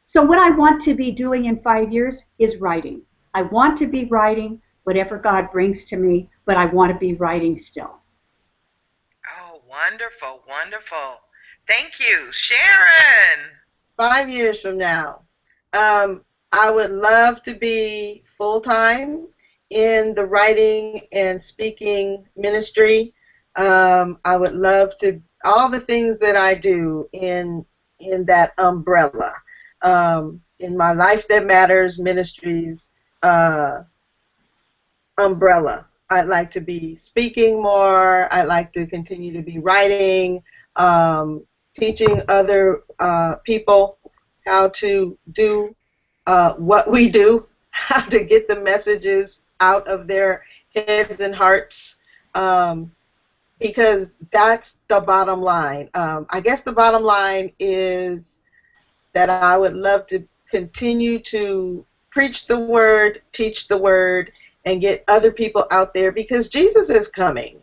So what I want to be doing in 5 years is writing. I want to be writing whatever God brings to me, but I want to be writing still. Oh, wonderful, wonderful. Thank you. Sharon! 5 years from now, I would love to be full-time in the writing and speaking ministry. I would love to, all the things that I do in that umbrella. In my Life That Matters Ministries umbrella. I'd like to be speaking more. I'd like to continue to be writing, teaching other people how to do what we do, how to get the messages out of their heads and hearts, because that's the bottom line. I guess the bottom line is that I would love to continue to preach the word, teach the word, and get other people out there, because Jesus is coming.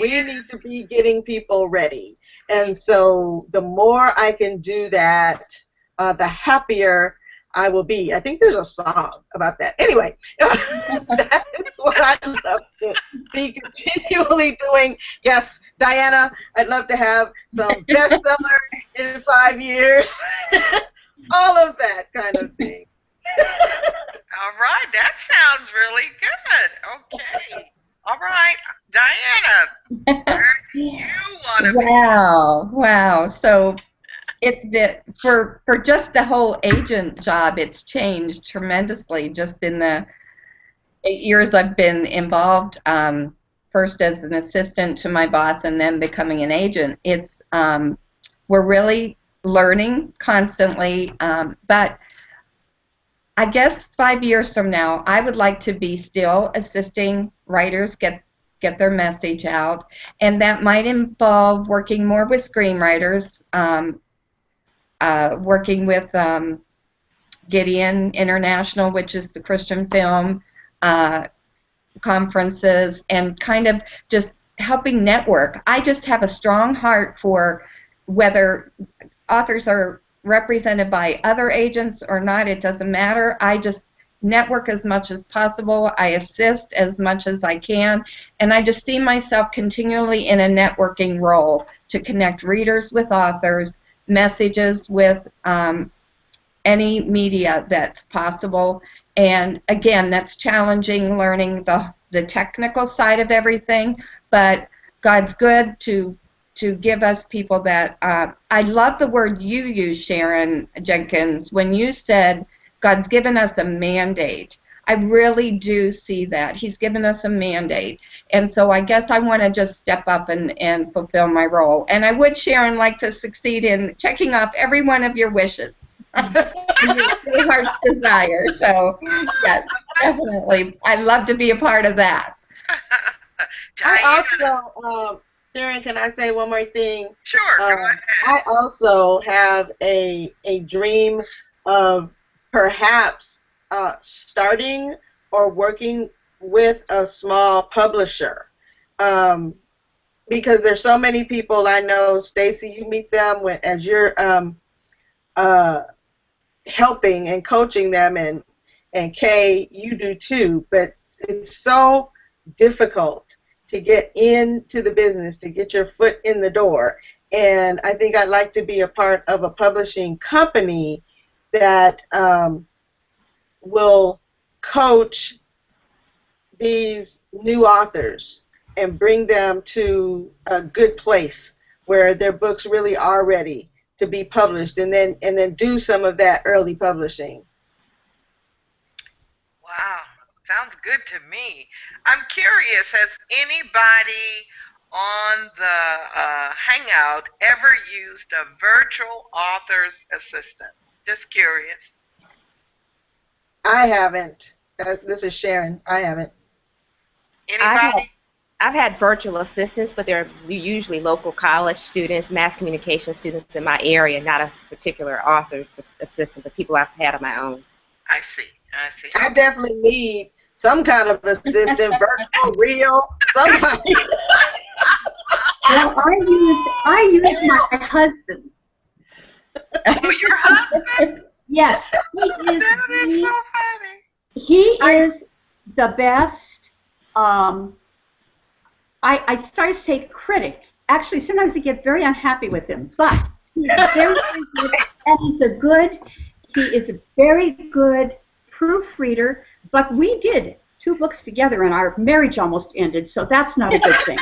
We need to be getting people ready. And so the more I can do that, the happier I will be. I think there's a song about that. Anyway, that is what I love to be continually doing. Yes, Diana, I'd love to have some bestseller in 5 years. All of that kind of thing. All right, that sounds really good. Okay. All right, Diana, where do you want to be? Wow. So for just the whole agent job, it's changed tremendously just in the 8 years I've been involved. First as an assistant to my boss, and then becoming an agent. It's we're really learning constantly, but I guess 5 years from now, I would like to be still assisting writers get their message out, and that might involve working more with screenwriters, working with Gideon International, which is the Christian film conferences, and kind of just helping network. I just have a strong heart for whether authors are represented by other agents or not, it doesn't matter. I just network as much as possible. I assist as much as I can, and I just see myself continually in a networking role to connect readers with authors, messages with any media that's possible. And again, that's challenging, learning the technical side of everything, but God's good to give us people that, I love the word you used, Sharon Jenkins, when you said God's given us a mandate. I really do see that. He's given us a mandate. And so I guess I want to just step up and fulfill my role. And I would, Sharon, like to succeed in checking off every one of your wishes. Your heart's desire. So, yes, definitely. I'd love to be a part of that. I also, Sharon, can I say one more thing? Sure, go ahead. I also have a dream of perhaps starting or working with a small publisher, because there's so many people I know. Stacy, you meet them as you're helping and coaching them, and Kay, you do too. But it's so difficult to get into the business, to get your foot in the door. And I think I'd like to be a part of a publishing company that will coach these new authors and bring them to a good place where their books really are ready to be published, and then do some of that early publishing. Wow, sounds good to me. I'm curious, has anybody on the Hangout ever used a virtual author's assistant? Just curious. I haven't. This is Sharon. I haven't. Anybody? I've had virtual assistants, but they're usually local college students, mass communication students in my area, not a particular author's assistant, but people I've had on my own. I see. I definitely need some kind of assistant, virtual, real, somebody. Well, I use my husband. Oh, your husband? Yes, That is so funny. he is the best. I started to say critic. Actually, sometimes I get very unhappy with him, but he's very, very good, and he is a very good proofreader. But we did 2 books together, and our marriage almost ended, so that's not a good thing.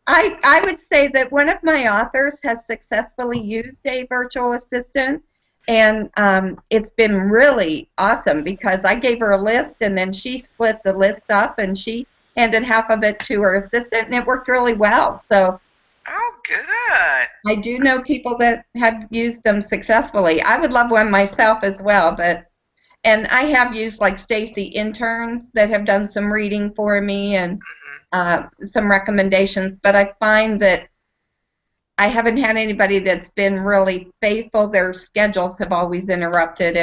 I would say that one of my authors has successfully used a virtual assistant, and it's been really awesome because I gave her a list, and then she split the list up, and she handed half of it to her assistant, and it worked really well. So, Oh, good. I do know people that have used them successfully. I would love one myself as well, and I have used, like Stacy, interns that have done some reading for me and some recommendations, but I find that I haven't had anybody that's been really faithful. Their schedules have always interrupted,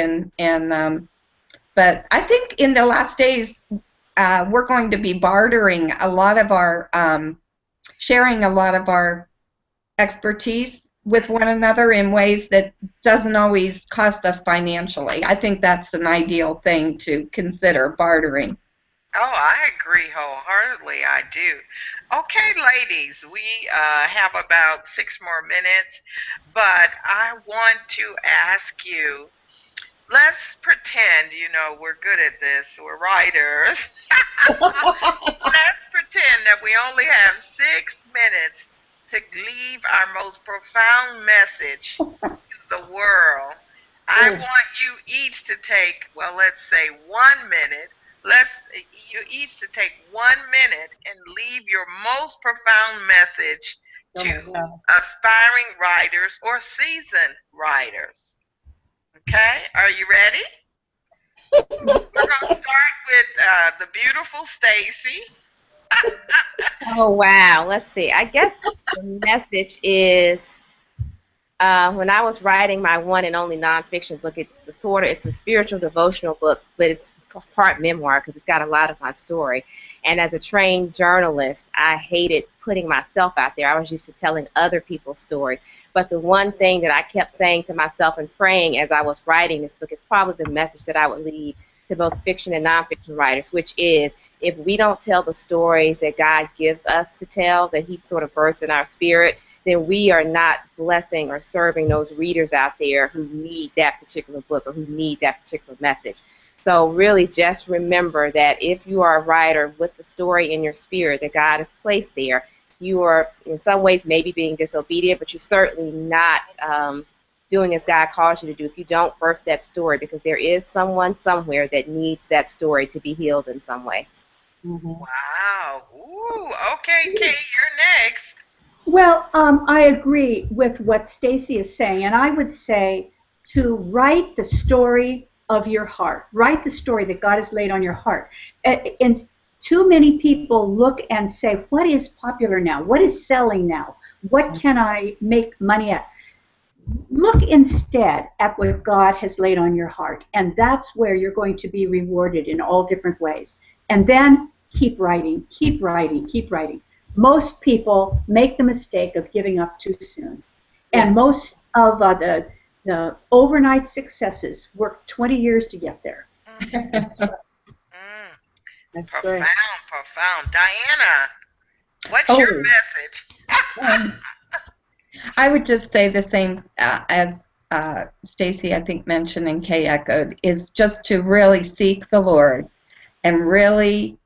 but I think in the last days we're going to be bartering a lot of our sharing a lot of our expertise with one another in ways that doesn't always cost us financially. I think that's an ideal thing to consider, bartering. Oh, I agree wholeheartedly. I do. Okay, ladies, we have about 6 more minutes, but I want to ask you. Let's pretend, we're good at this. We're writers. Let's pretend that we only have 6 minutes to leave our most profound message to the world. I want you each to take, well, let's say 1 minute. You each to take 1 minute and leave your most profound message to aspiring writers or seasoned writers. Okay, are you ready? We're going to start with the beautiful Stacy. Oh, wow. Let's see. I guess the message is when I was writing my one and only nonfiction book, it's a spiritual devotional book, but it's part memoir because it's got a lot of my story. And as a trained journalist, I hated putting myself out there. I was used to telling other people's stories. But the one thing that I kept saying to myself and praying as I was writing this book is probably the message that I would leave to both fiction and nonfiction writers, which is if we don't tell the stories that God gives us to tell, that He sort of births in our spirit, then we are not blessing or serving those readers out there who need that particular book or who need that particular message. So really just remember that if you are a writer with the story in your spirit that God has placed there, you are in some ways maybe being disobedient, but you're certainly not doing as God calls you to do if you don't birth that story, because there is someone somewhere that needs that story to be healed in some way. Mm-hmm. Wow. Ooh, okay, Kay, you're next. Well, I agree with what Stacy is saying, and I would say to write the story of your heart. Write the story that God has laid on your heart. And too many people look and say, what is popular now? What is selling now? What can I make money at? Look instead at what God has laid on your heart, and that's where you're going to be rewarded in all different ways. And then keep writing, keep writing, keep writing. Most people make the mistake of giving up too soon. And most of the overnight successes work 20 years to get there. That's profound, great. profound. Diana, what's your message? I would just say the same as Stacy, I think, mentioned and Kay echoed, is just to really seek the Lord and really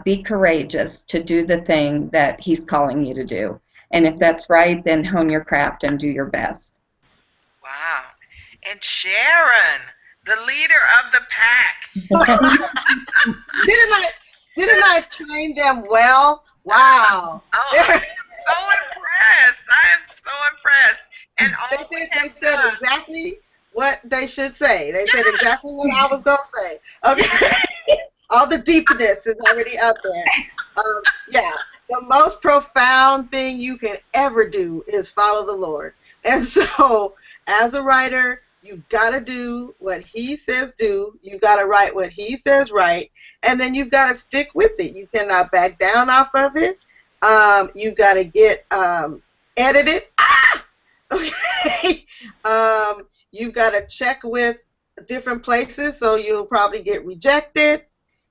be courageous to do the thing that He's calling you to do. And if that's right, then hone your craft and do your best. Wow. And Sharon, the leader of the pack. Didn't I train them well? Wow. Oh, I am so impressed. I am so impressed. And all they said exactly what they should say. They said exactly what I was going to say. Okay. All the deepness is already out there. Yeah. The most profound thing you can ever do is follow the Lord. And so, as a writer, you've got to do what He says do. You've got to write what He says write. And then you've got to stick with it. You cannot back down off of it. You've got to get edited. Okay. You've got to check with different places, so you'll probably get rejected.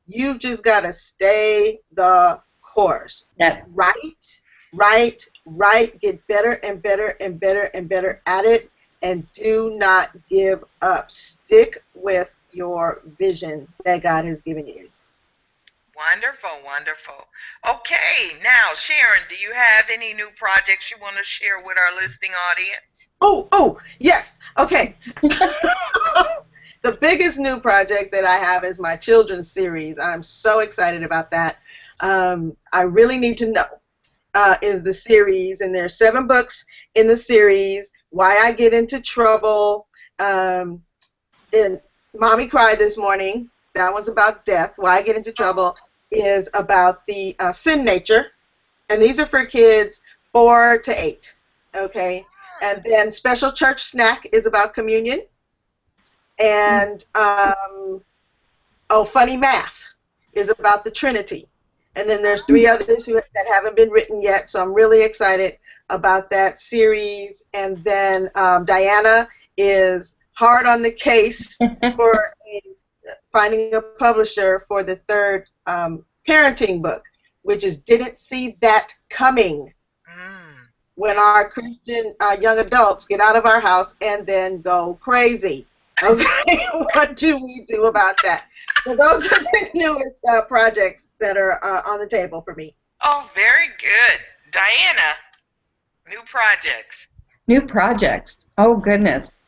You've just got to stay the course. Yes. Write, get better and better and better and better at it, and do not give up. Stick with your vision that God has given you. Wonderful, wonderful. Okay, now, Sharon, do you have any new projects you want to share with our listening audience? Oh, yes. Okay. The biggest new project that I have is my children's series. I'm so excited about that. I Really Need to Know is the series, and there's 7 books in the series. Why I Get Into Trouble, and Mommy Cried This Morning. That one's about death. Why I Get Into Trouble is about the sin nature, and these are for kids 4 to 8. Okay, and then Special Church Snack is about communion, and Funny Math is about the Trinity, And then there's 3 others that haven't been written yet, so I'm really excited about that series. And then Diana is hard on the case for finding a publisher for the 3rd parenting book, which is Didn't See That Coming. When our Christian young adults get out of our house and then go crazy. Okay, what do we do about that? So those are the newest projects that are on the table for me. Oh, very good. Diana, new projects. New projects. Oh, goodness.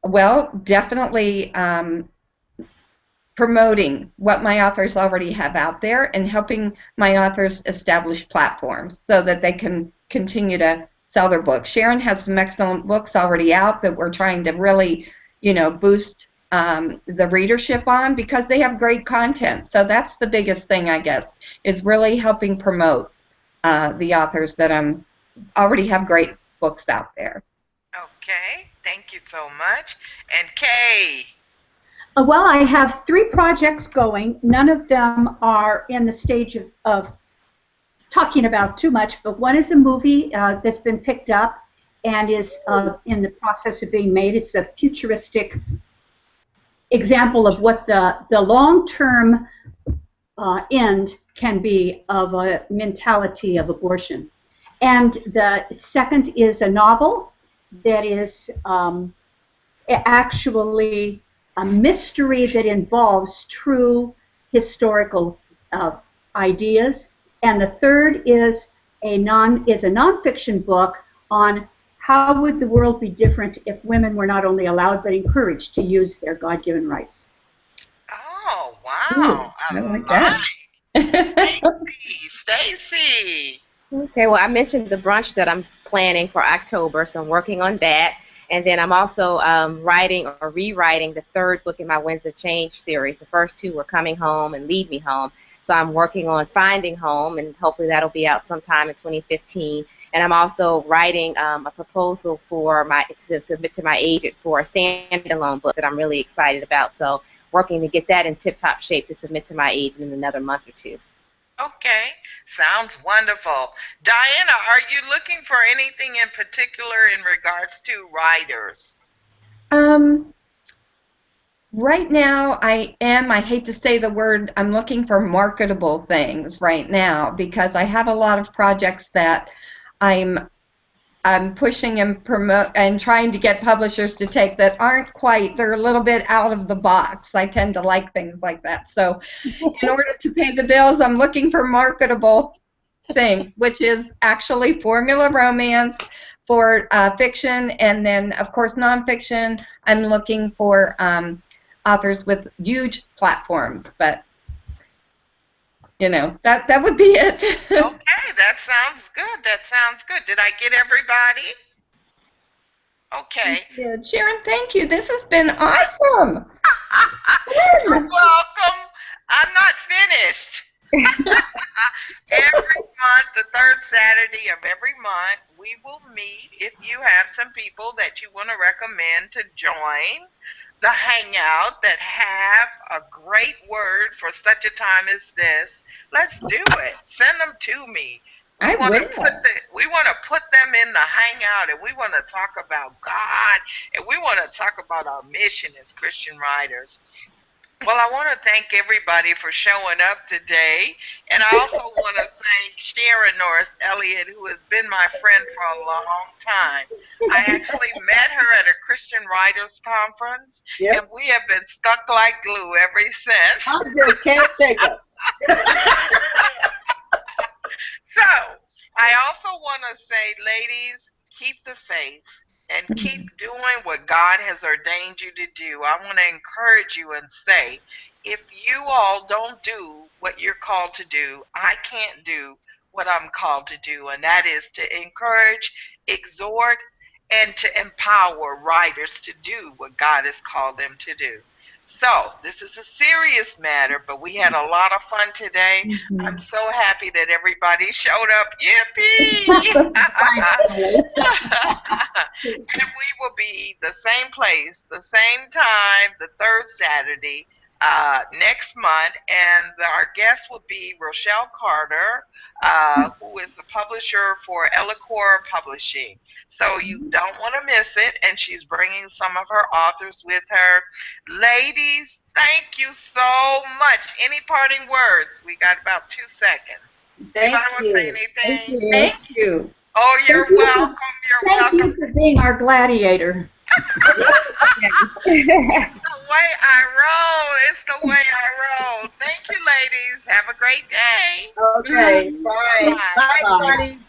Well, definitely promoting what my authors already have out there and helping my authors establish platforms so that they can continue to sell their books. Sharon has some excellent books already out that we're trying to really, boost the readership on because they have great content. So that's the biggest thing, I guess, is really helping promote the authors that already have great books out there. Okay, thank you so much. And Kay. Well, I have 3 projects going. None of them are in the stage of talking about too much, but one is a movie that's been picked up and is in the process of being made. It's a futuristic example of what the long-term end can be of a mentality of abortion. And the second is a novel that is actually a mystery that involves true historical ideas. And the third is a nonfiction book on how would the world be different if women were not only allowed but encouraged to use their God-given rights. Oh, wow. I like that. Stacy. Okay, well, I mentioned the brunch that I'm planning for October, so I'm working on that. And then I'm also writing or rewriting the 3rd book in my Winds of Change series. The first 2 were Coming Home and Lead Me Home. So I'm working on Finding Home, and hopefully that'll be out sometime in 2015. And I'm also writing a proposal to submit to my agent for a standalone book that I'm really excited about. So working to get that in tip-top shape to submit to my agent in another month or 2. Okay, sounds wonderful. Diana, are you looking for anything in particular in regards to writers? Right now, I hate to say the word, I'm looking for marketable things right now because I have a lot of projects that I'm pushing and promote and trying to get publishers to take that aren't quite, they're a little bit out of the box. I tend to like things like that. So in order to pay the bills, I'm looking for marketable things, which is actually formula romance for fiction, and then, of course, nonfiction. I'm looking for authors with huge platforms, but that would be it. Okay, that sounds good. That sounds good. Did I get everybody? Okay. Yeah, Sharon, thank you. This has been awesome. You're welcome. I'm not finished. Every month, the 3rd Saturday of every month, we will meet. If you have some people that you want to recommend to join the hangout that have a great word for such a time as this, let's do it. Send them to me. We want to put them in the hangout, and we want to talk about God, and we want to talk about our mission as Christian writers. Well, I want to thank everybody for showing up today, and I also want to thank Sharon Norris Elliott, who has been my friend for a long time. I actually met her at a Christian Writers Conference, and we have been stuck like glue ever since. I just can't shake it. So, I also want to say, ladies, keep the faith. And keep doing what God has ordained you to do. I want to encourage you and say, if you all don't do what you're called to do, I can't do what I'm called to do. And that is to encourage, exhort, and to empower writers to do what God has called them to do. So, this is a serious matter, but we had a lot of fun today. Mm-hmm. I'm so happy that everybody showed up. Yippee! And we will be the same place, the same time, the 3rd Saturday next month, and our guest will be Rochelle Carter, who is the publisher for Ellicor Publishing. So you don't want to miss it, and she's bringing some of her authors with her. Ladies, thank you so much. Any parting words? We got about 2 seconds. Thank Anybody want to say you. Thank anything? you. Thank you. Oh, you're Thank you for- welcome. You're Thank welcome. you for being our gladiator. It's the way I roll. It's the way I roll. Thank you, ladies. Have a great day. Okay. Bye. Bye. Bye, Bye. everybody.